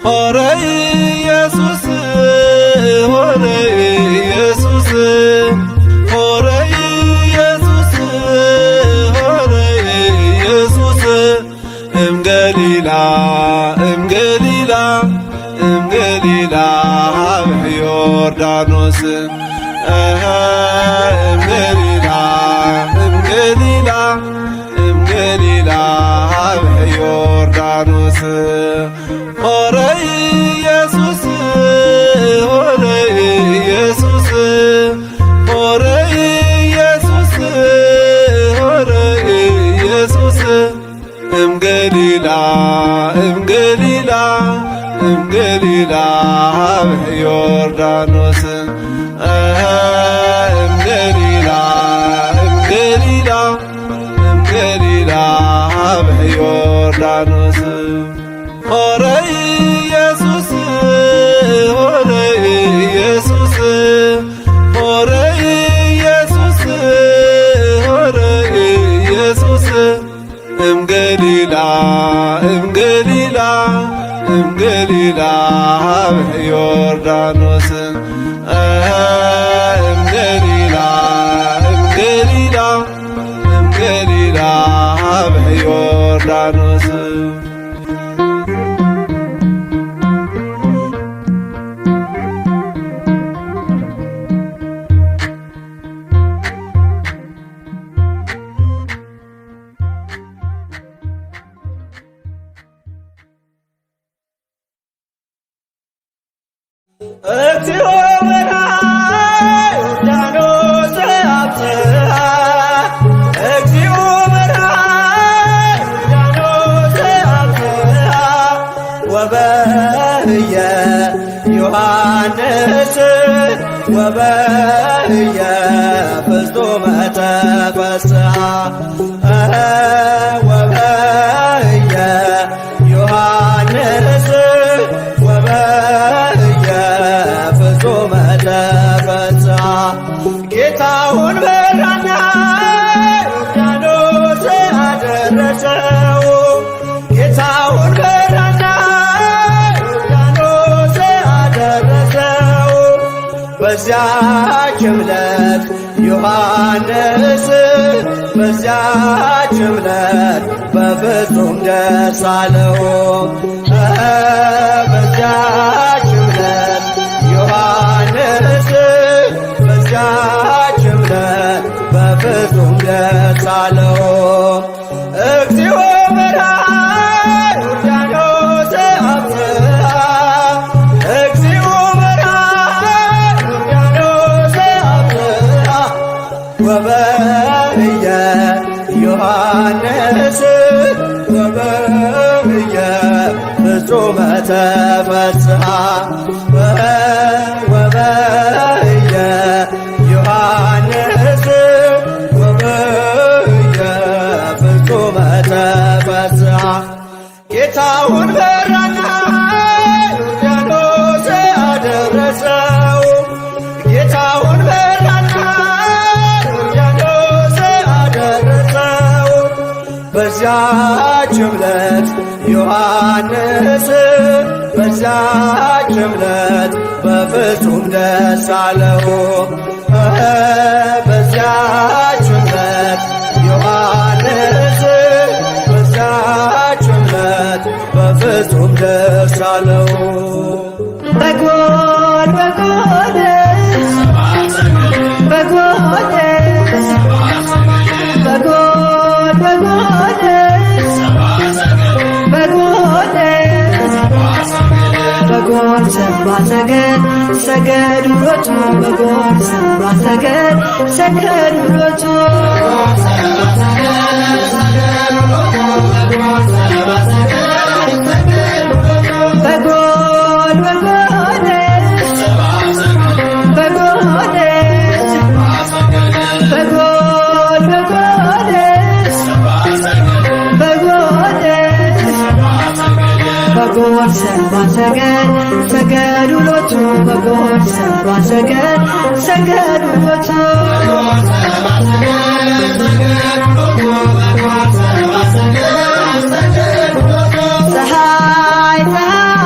ሆረ ኢየሱስ ሆረ ኢየሱስ ሆረ ኢየሱስ ሆረ ኢየሱስ እምገሊላ እምገሊላ እምገሊላ ዮርዳኖስ እምገሊላ እምገሊላ እምገሊላ ዮርዳኖስ ሆረ ኢየሱስ ሆረ ኢየሱስ ሆረ ኢየሱስ ሆረ ኢየሱስ እምገሊላ እምገሊላ እምገሊላ ዮርዳኖስ እምገሊላ እምገሊላ እምገሊላ ዮርዳኖስ ሆረ ኢየሱስ ሆረ ኢየሱስ ሆረ ኢየሱስ ሆረ ኢየሱስ እምገሊላ እምገሊላ እምገሊላ ዮርዳኖስ እምገሊላ እምገሊላ እምገሊላ ዮርዳኖስ እግዚኦ በርሃ ዮርዳኖስ አብጽሐ እግዚኦ በርሃ ዮርዳኖስ አብጽሐ ወበህየ ዮሐንስ ወበህየ ፍጹመ ተፈስሐ ወበህየ ዮሐንስ ፍጹመ ተፈስሐ ጌታውን በራና ዮርዳኖስ አደረሰው ጌታውን በራና ዮርዳኖስ አደረሰው በዚያች ዕለት ዮሐንስ በዚያች ዕለት በፍጹም ደስ አለው በዚያች ዕለት ዮሐንስ በዚያች ዕለት በፍጹም ደስ አለው እግዚኦ በርሃ ዮርዳኖስ አብጽሐ እግዚኦ በርሃ ዮርዳኖስ አብጽሐ ወበህየ ዮሐንስ ወበህየ ፍጹመ ተፈስሐ ወበህየ ዮሐንስ ወበህየ ፍጹመ ተፈስሐ ጌታውን በራና ዮርዳኖስ አደረሰው ጌታውን በራና ዮርዳኖስ አደረሰው በዚያች ዕለት ዮሐንስ በዚያች ዕለት በፍጹም ደስ አለው በዚያች ዕለት ዮሐንስ በዚያች ዕለት በፍጹም ደስ አለው በጎል በጎል በጎል በጎል በጎል በጎል ሰባ ሰገድ ሰገዱ ሎቱ በጎል ሰባ ሰገድ ሰገዱ ሎቱ በጎል በጎል በጎል በጎል በጎል በጎል ሰባ ሰገድ ሰገዱ ሎቱ በጎል ሰባ ሰገድ ሰገዱ ሎቱ ፀሐይ ፀሐይ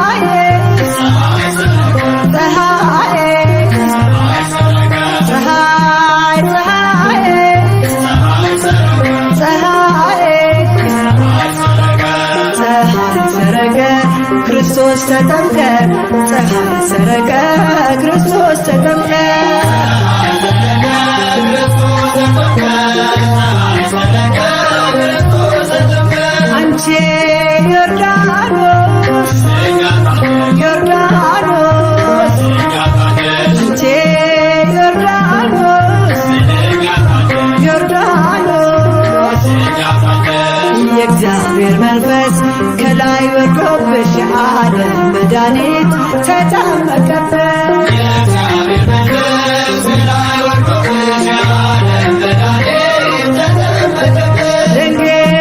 ክርስቶስ ተጠምቀ ፀሐይ ሰረቀ ክርስቶስ ተጠምቀ አንቺ ዮርዳኖስ ዮርዳኖስ አንቺ ዮርዳኖስ ዮርዳኖስ የእግዚአብሔር መንፈስ ከላይ ወርዶብሽ የዓለም መድኃኒት ተጠመቀበት ድንግል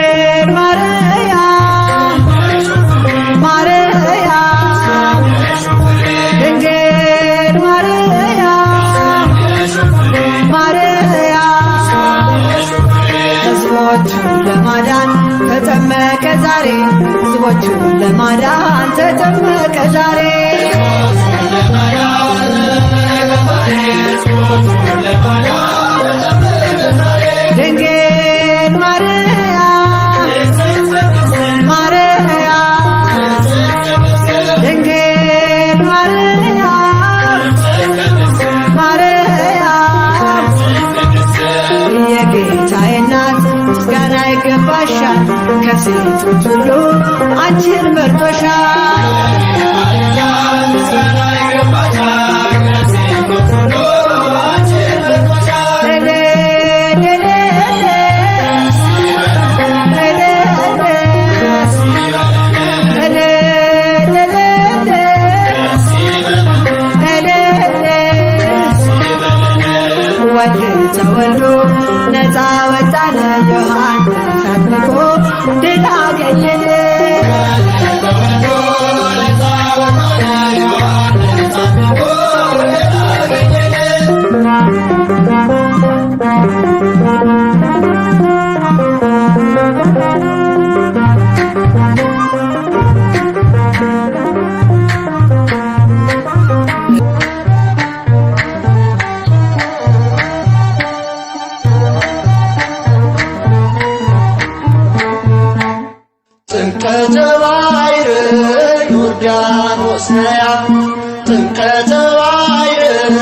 ማርያም ማርያም ድንግል ማርያም ማርያም ሕዝቦቹን ለማዳን ተጠመቀ ዛሬ ሕዝቦቹን ለማዳን ተጠመቀ ዛሬ ድንግል ማርያም ማርያም ድንግል ማርያም ማርያም የጌታዬ እናት ምስጋና ይገባሻል ከሴቶች ሁሉ አንቺን መርጦሻል ተወልዶ ነፃ ወጣነ ዮሐንስ አጥምቆ ድል አገኘን ጥምቀተ ባሕር ዮርዳኖስ ነያ ጥምቀተ ባሕር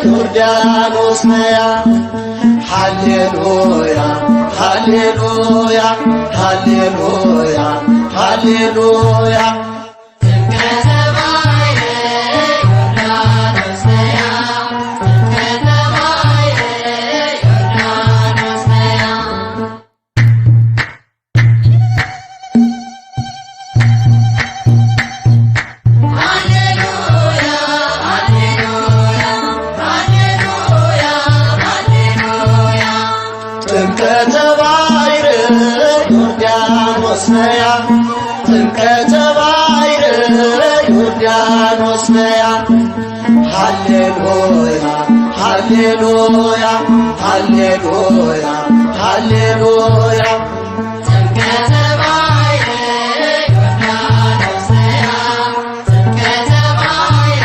ዮርዳኖስ ነያ ሃሌሉያ ሃሌሉያ ሃሌሉያ ሃሌሉያ ጥምቀተ ባሕር ዮርዳኖስ ነያ ጥምቀተ ባሕር ዮርዳኖስ ነያ ሃሌሉያ ሃሌሉያ ሃሌሉያ ሃሌሉያ ጥምቀተ ባሕር ዮርዳኖስ ነያ ጥምቀተ ባሕር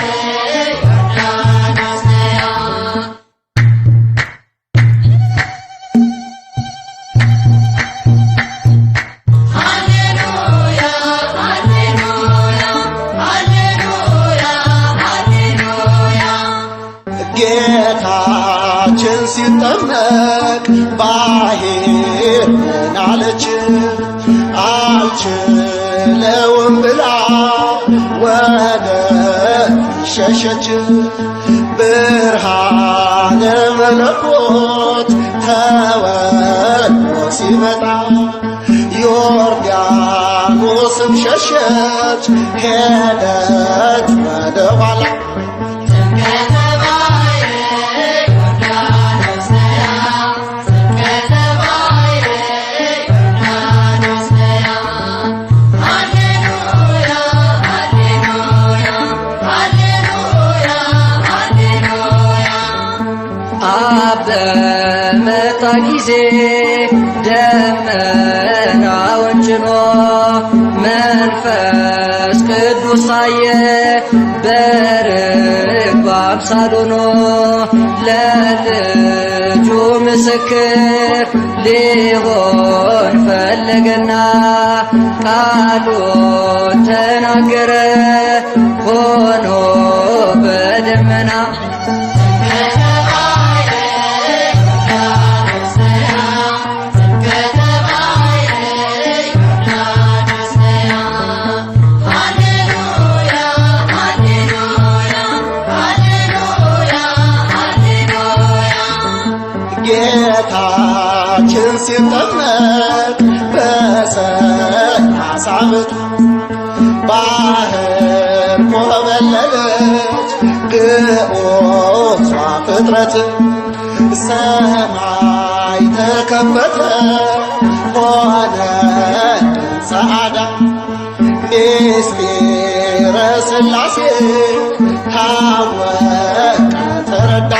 ዮርዳኖስ ነያ ጌታችን ሲጠመቅ ባሕር ምን አለች? አልችለውም ብላ ወደ ሸሸች። ብርሃነ መለኮት ተወልዶ ሲመጣ ዮርዳኖስም ሸሸች ሄደች ወደ ኋላ በመጣ ጊዜ ደመናውን ጭኖ መንፈስ ቅዱስ ሳየ በርግብ አምሳል ሆኖ ለልጁ ምስክር ሊሆን ፈለገና ቃሉን ተናገረ ሆኖ በደመና ጌታችን ሲጠመቅ በ30 ዓመቱ ባህር ኮበለለች ግዑዟ ፍጥረት ሰማይ ተከፈተ ሆነ ጸዓዳ ምስጢረ ሥላሴ ታወቀ ተረዳ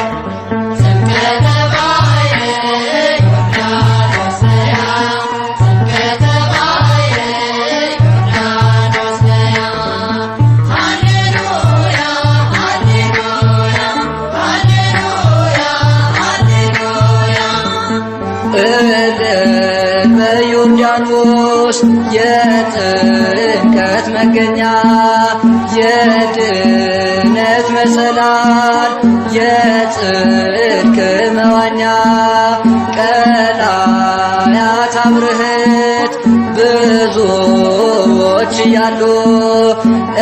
በዮርዳኖስ የጥምቀት መገኛ የድነት መሰላል የጽድቅ መዋኛ ቀላያት አብርህት ብዙዎች እያሉ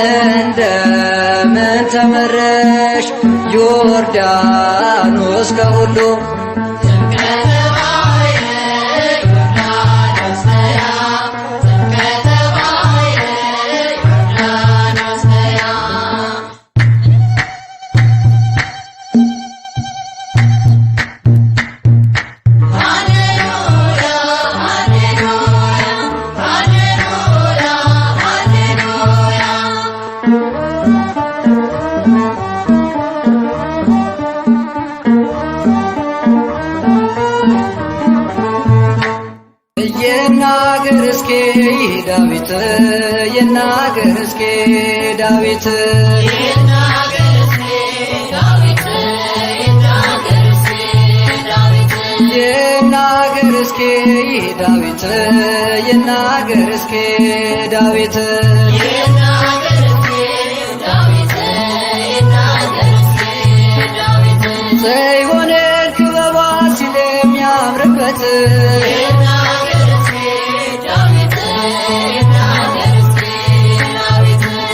እንደምን ተመረሽ ዮርዳኖስ ከሁሉ ይናገር እስኪ ዳዊት ይናገር እስኪ ዳዊት ይናገር እስኪ ዳዊት ይናገር እስኪ ዳዊት ይናገር እስኪ ዳዊት ይናገር እስኪ ዳዊት ይናገር እስኪ ዳዊት ይናገር እስኪ ዳዊት ዘይሆንን ክበባ ሲል የሚያምርበት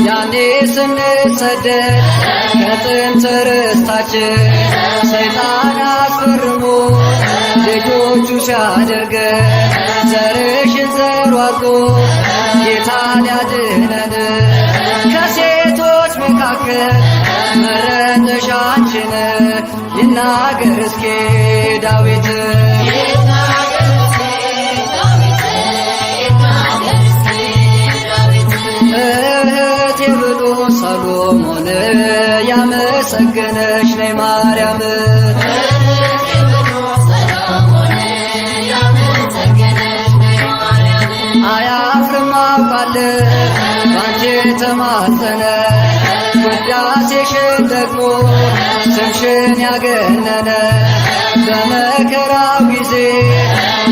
ያኔ ስንሰደድ ከጥንት ርስታችን ሰይጣን አስፈርሞ ልጆቹ ሲያደርገን ዘርሽን ዘሩ አድርጎ ጌታን ያድነን ከሴቶች መካከል መረጥሽ አንቺን ይናገር እስኪ ዳዊት እህቴ ብሎ ሰሎሞን ያመሰገነሽ ነይ ማርያም አያፍርም አውቃለሁ ባንቺ ተማጸነ ውዳሴሽን ደግሞ ስምሽን ያገነነ በመከራው ጊዜ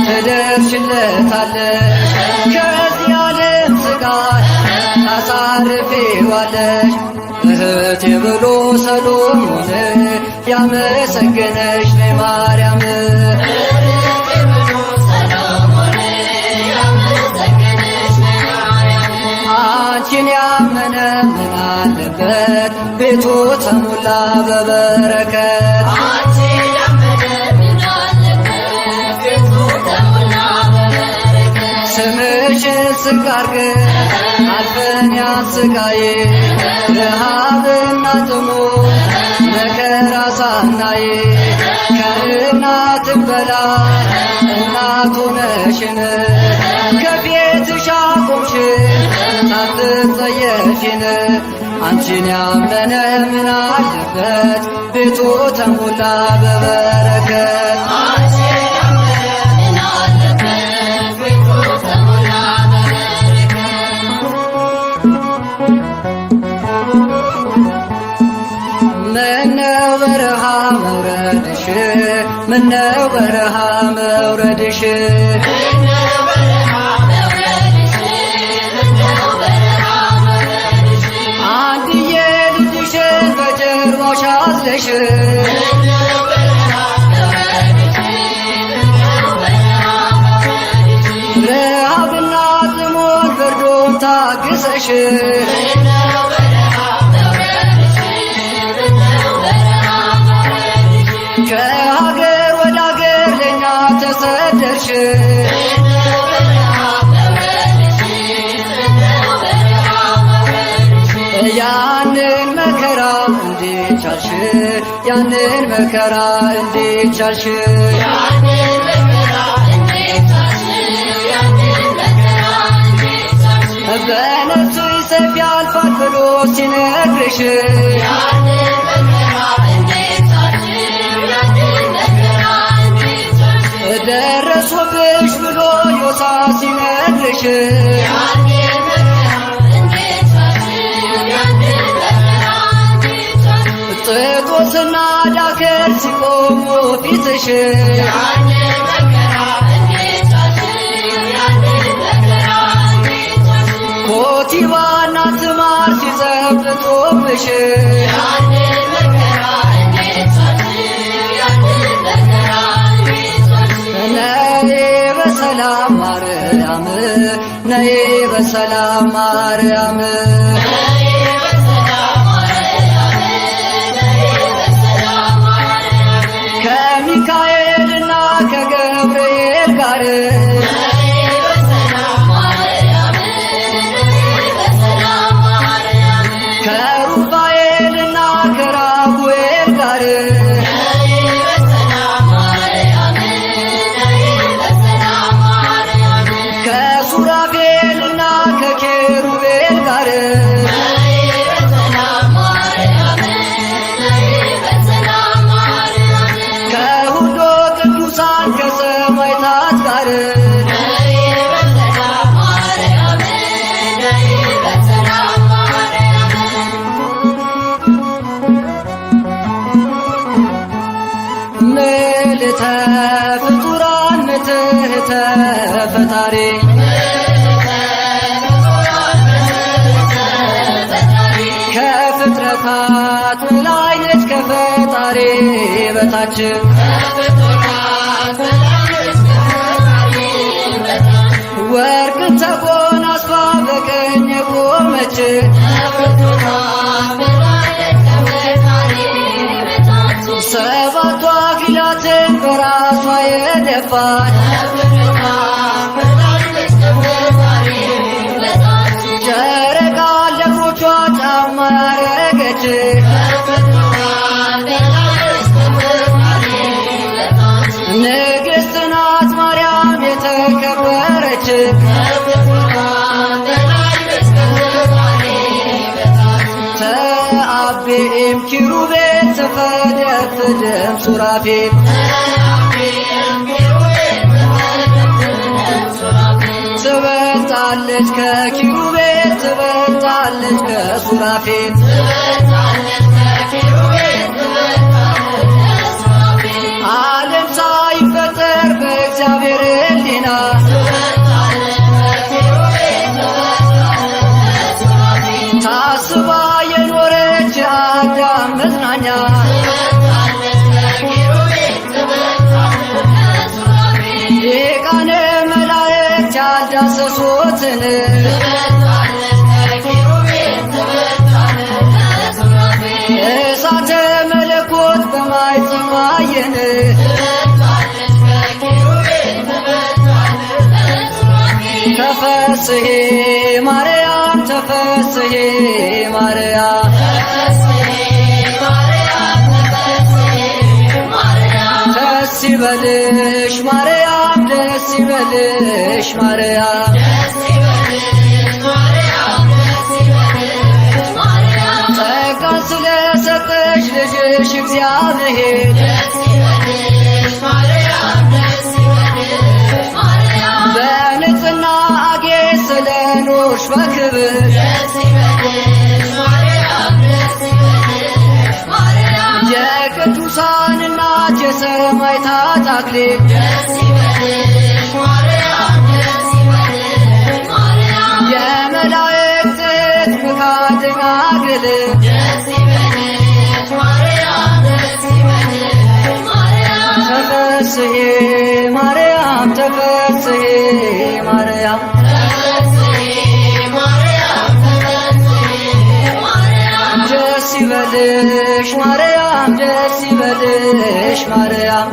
ትደርሽለታለሽ ከዚህ ዓለም ስቃይ ታሳርፊዋለሽ እህቴ ብሎ ሰሎሞን ያመሰገነሽ ነይ ማርያም አንቺን ያመነ ምን አለበት ቤቱ ተሞላ በበረከት ስምሽን ዝቅ አድርገን አልፈን ያን ስቃይ ረሃብና ጥሙን መከራ ሳናይ ከእናትም በላይ እናት ሆነሽን ከቤትሽ አቆምሽን ሳትጸየፊን አንቺን ያመነ ምን አለበት ቤቱ ተሞላ በበረከት ምነው በረሃ መውረድሽ ምነው በረሃ መውረድሽ አንድዬ ልጅሽን በጀርባሽ አዝለሽ ረሃብና ጥሞት ብርዱን ታግሰሽ ከሀገር ወደ ሀገር ለኛ ተሰደድሽ ያንን መከራ እንዴት ቻልሽ ያንን መከራ እንዴት ቻልሽ በነፍሱ ሰይፍ ያልፋል ብሎ ሲነግርሽ ደረሱብሽ ብሎ ዮሳ ሲነግርሽ ጥጦስና ዳከር ሲቆሙ ፊትሽ ኮቲባና ትማር ሲዘብጡብሽ ነይ በሰላም ማርያም ነይ በሰላም ማርያም ከሚካኤልና ከገብርኤል ጋር ከሩፋኤልና ከራጉኤል ጋር ከሱራፌልና ከኬሩቤል ጋር ከሁሉ ቅዱሳን ከሰማዕታት ጋር ምልዕተ ፍጡራን ምትሕተ ፈጣሪ ከፍጥረታት በላይ ነች ከፈጣሪ በታች ወርቅን ተጎናጽፋ በቀኝ የቆመች ሰባቱ አክሊላትን በራሷ የደፋች ጨረቃ ለእግሮቿ ጫማ ያረገች ንግሥት ናት ማርያም የተከበረች ተአቤም ኪሩቤል ተፈደፍደም ሱራፌል ትበልጣለች ከኪሩቤል ትበልጣለች ከሱራፌል ዓለም ሳይፈጠር በእግዚአብሔር ሕሊና ታስባ የኖረች የአዳም መጽናኛ ሊቃነ መላእክት ያልዳሰሱትን እሳተ መለኮት በማኅፀኗ አየን ተፈስሒ ማርያም ተፈስሒ ማርያም ደስ ይበልሽ ማርያም ደስ ይበልሽ ማርያም ጸጋን ስለሰጠሽ ልጅሽ እግዚአብሔር በንጽሕና አጌጥ ስለኖርሽ በክብር አክሊል የመላእክት ፍካት ማግል ተፈሥሒ ማርያም ተፈሥሒ ማርያም ደስ ይበልሽ ማርያም ደስ ይበልሽ ማርያም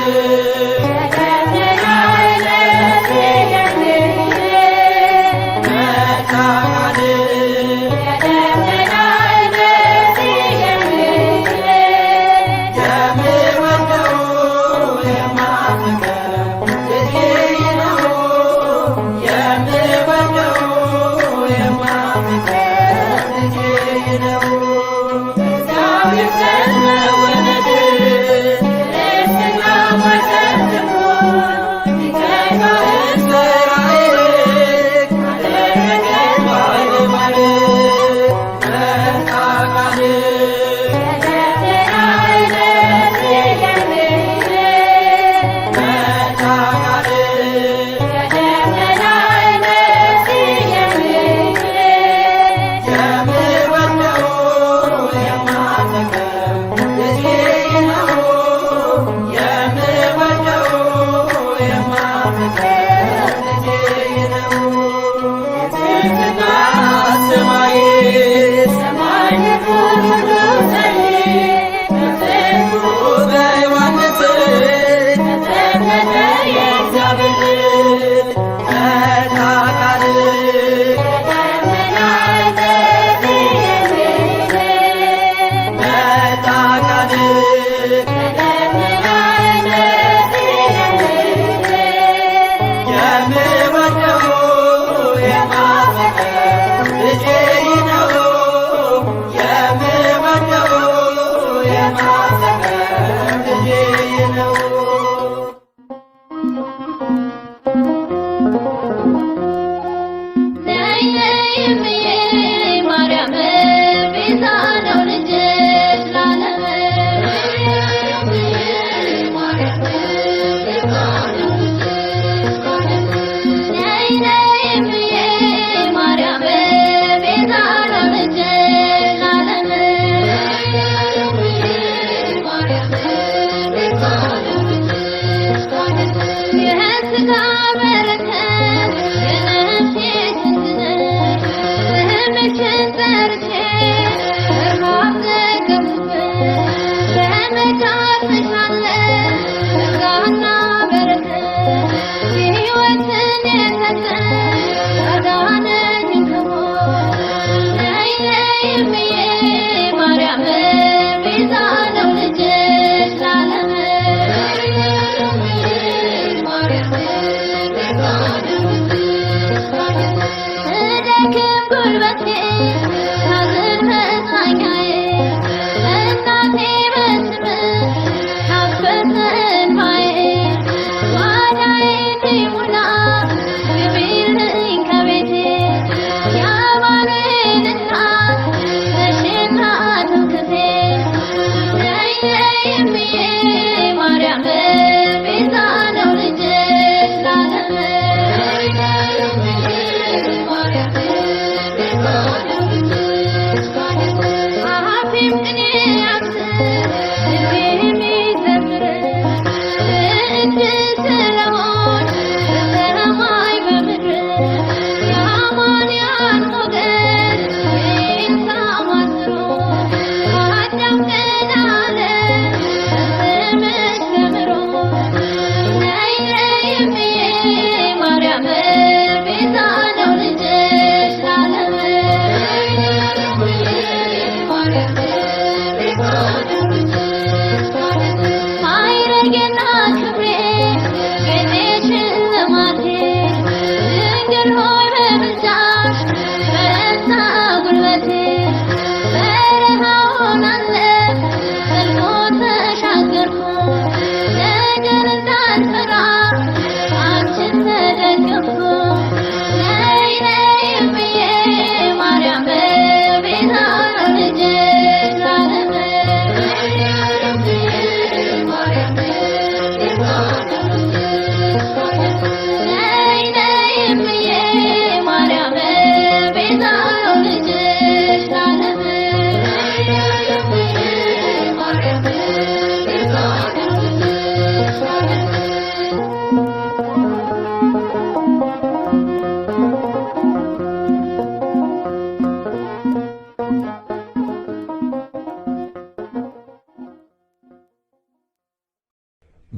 I'm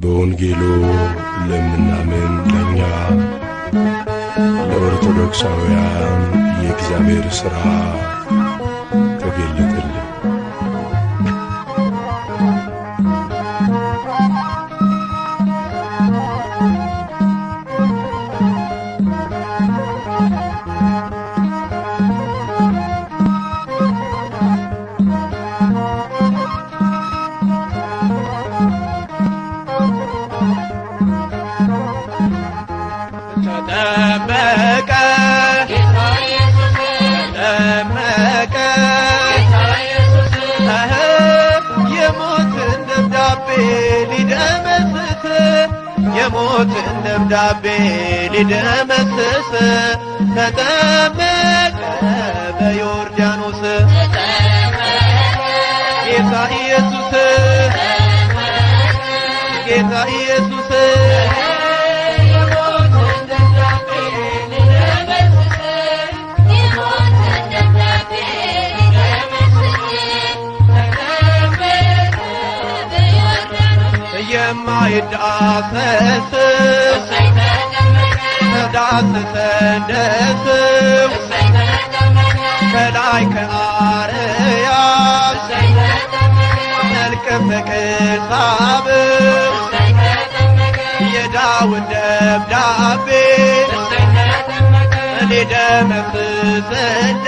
በወንጌሉ ለምናምን ለኛ ለኦርቶዶክሳውያን የእግዚአብሔር ሥራ ተገለጠልን። ተጠመቀ ጌታ ኢየሱስ ተጠመቀ ጌታ ኢየሱስ የሞትን ደብዳቤ ሊደመስስ የሞትን ደብዳቤ ሊደመስስ ተጠመቀ በዮርዳኖስ ጌታ ኢየሱስ ጌታ ኢየሱስ የማይዳሰስ ተዳሰሰ እንደስም ከላይ ከአርያም መልከ ተክሳብ የዳዊት ደብዳቤ ሊደመስስለት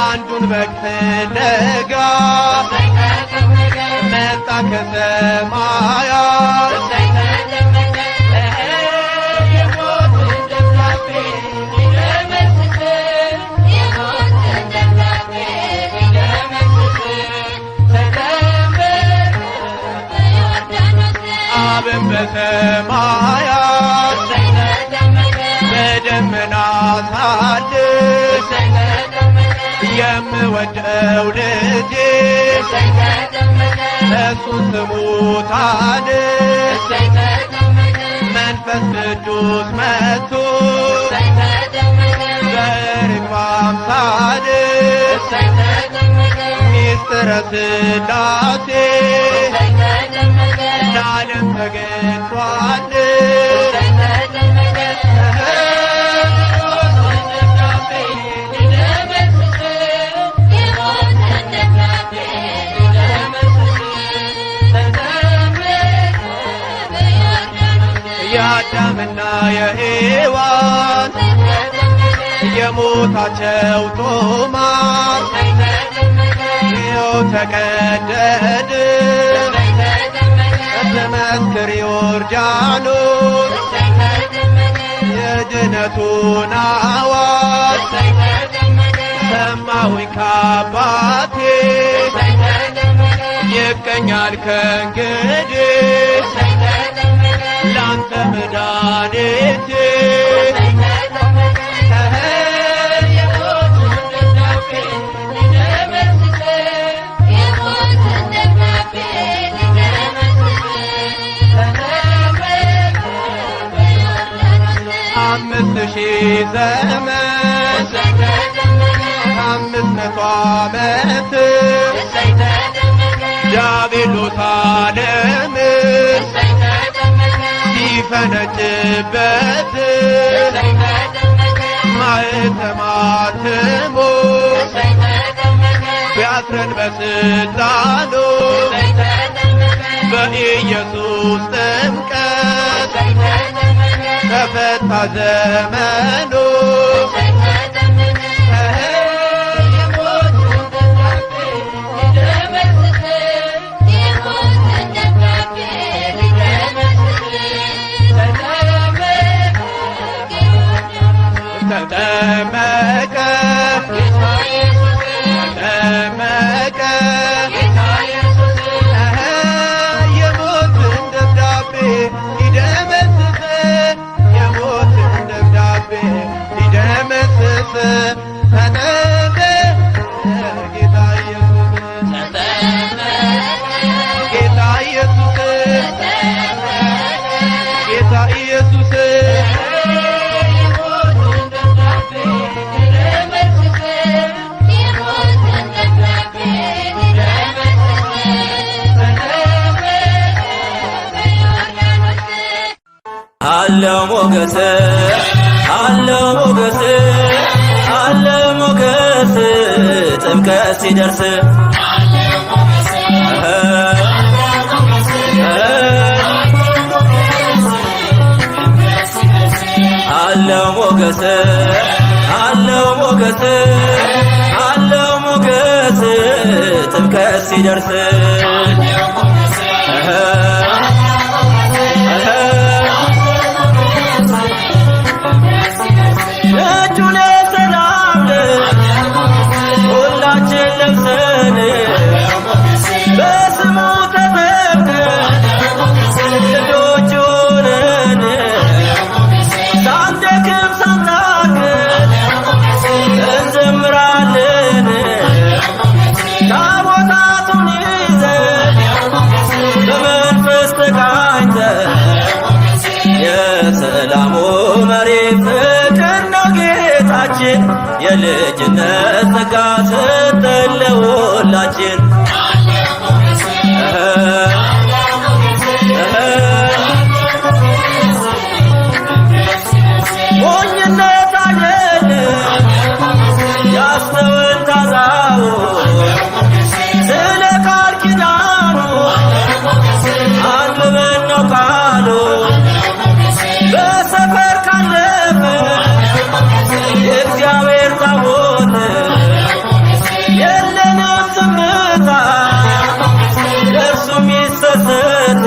አንዱን በግ ፍለጋ መጣ ከሰማያት አብን በሰማያት በደመና ሳድስ የምወደው ልጄ እሱን ስሙታል መንፈስ ቅዱስ መጥቶ በርግብ አምሳል ሚስጥረ ሥላሴ ለዓለም ተገልጧል። የአዳምና የሔዋን የሞታቸው ጦማር ይኸው ተቀደደ ተመስክር ዮርዳኖስ የድነቱን አዋጅ ሰማሁኝ ከአባቴ ይገኛል ከእንግዲህ ላንተ መድኃኒቴ አምስት ሺህ ዘመን 500 ዓመት ዲያብሎስ ዓለምን ሲፈነጭበት ማኅተመ አትሞ ቢያስረን በሥልጣኑ በኢየሱስ ጥምቀት ተፈታ ዘመኑ ተጠመቀ ተጠመቀ የሞትን ደብዳቤ ሊደመስስ የሞትን ደብዳቤ ሊደመስስ ተጠመቀ ጌታ ኢየሱስ ጌታ ኢየሱስ ጌታ ኢየሱስ ሞገስ አለው ሞገስ አለው ሞገስ ጥምቀት ሲደርስ አለው ሞገስ አለው ሞገስ አለው ሞገስ ጥምቀት ሲደርስ እጁን ሰላም ሁላችን ለብሰን በስሙ ተጠምቀን ልጆች ሆነን ሳንደክም ሳንታክት እንዘምራለን ታቦታቱን ይዘን በመንፈስ ተቃኝተን የሰላሙ መሪ ፍቅር ነው ጌታችን የልጅነት ጸጋ ሰጠን ለሁላችን ሞኝነት አይደለም ያስተውል ታዛው ስለ ቃል ኪዳኑ አንብበን ነው ቃሉ በሰፈር ካለፈ የእግዚአብሔር ታቦት የለንም ዝምታ ለእርሱ የሚሰሰት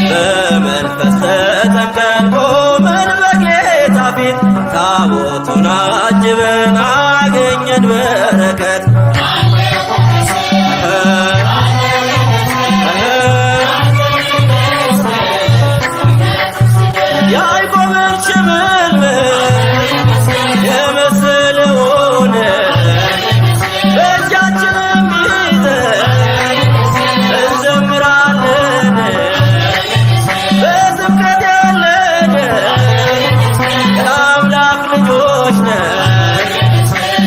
በመንፈስ ተጠምቀን ቆመን በጌታ ፊት ታቦቱን አጅበን አገኘን በረከት ያዕቆብን ሽምልምል የመሰለውን በእጃችንም ይዘን እንዘምራለን በስብከት ያለን የአምላክ ልጆች ነን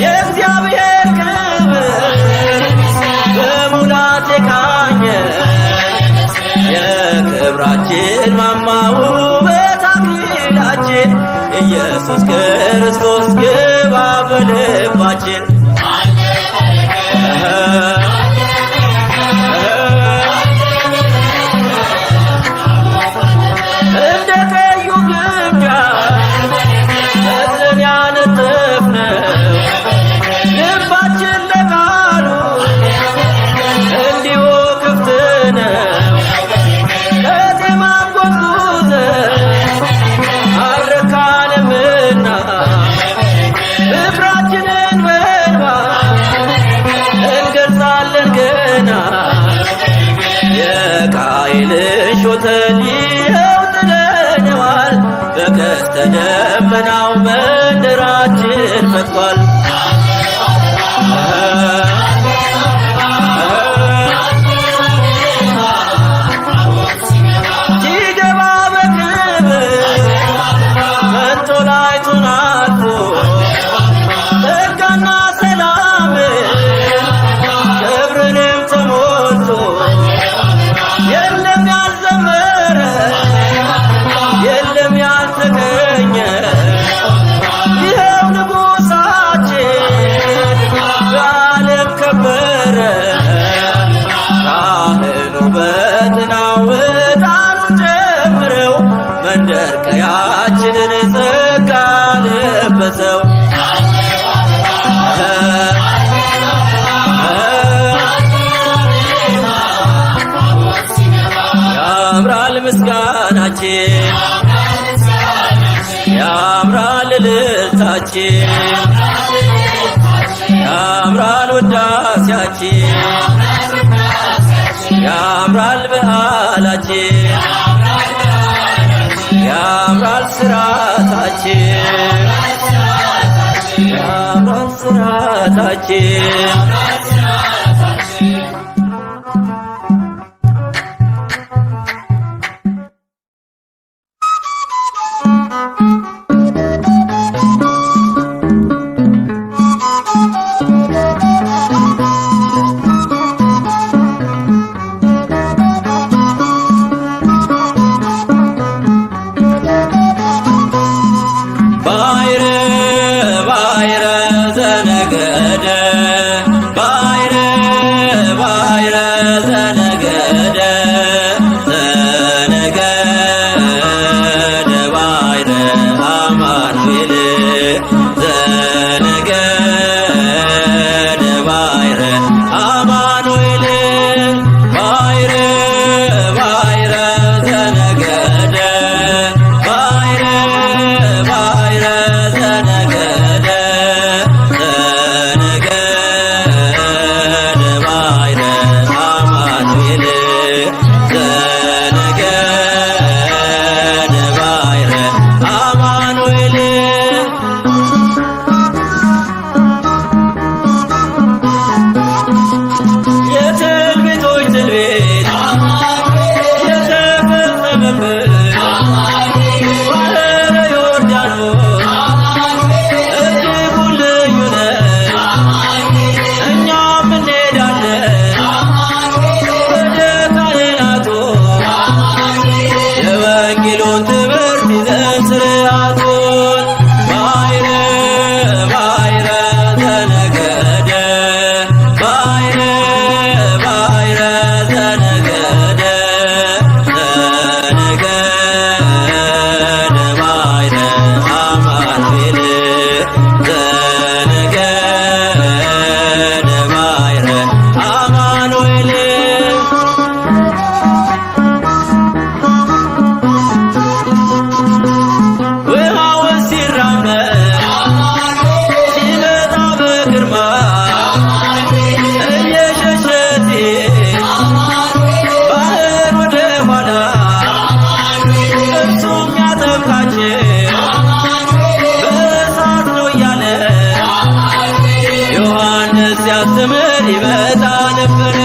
የእግዚአብሔር ክብር በሙላት የቃኘ የክብራችን ማማ ውበት አክሊላችን ኢየሱስ ክርስቶስ ግባ በልባችን እንደ ቀዩ ግምጃ ፈትለን ያነጠፍነው ልባችን ለቃሉ እንዲሁ ክፍት ነው ከዜማም ጎዝጉዘን አልረካንምና ፍቅራችንን በእንባ እንገልጻለን ገና የቃየልን ሾተል ይኸው ጥለነዋል በቀስተ ደመናው መንደራችን ፈጥቷል ሲገባ በክብር መንጦላይቱን አልፎ ጸጋና ሰላም ክብርንም ተሞልቶ የለም ያልዘመረ የለም ያልተገኘ ይኸው ንጉሣችን በዓለም ከበረ ካህኑ በትናው ዕጣኑን ጨምረው መንደር ቀያችንን ጸጋ ለበሰው ያምራል ምስጋናችን ያምራል እልልታችን ያምራል ውዳሴያችን ያምራል በዓላችን ያምራል ስራታችን ያምራል ስራታችን አለብን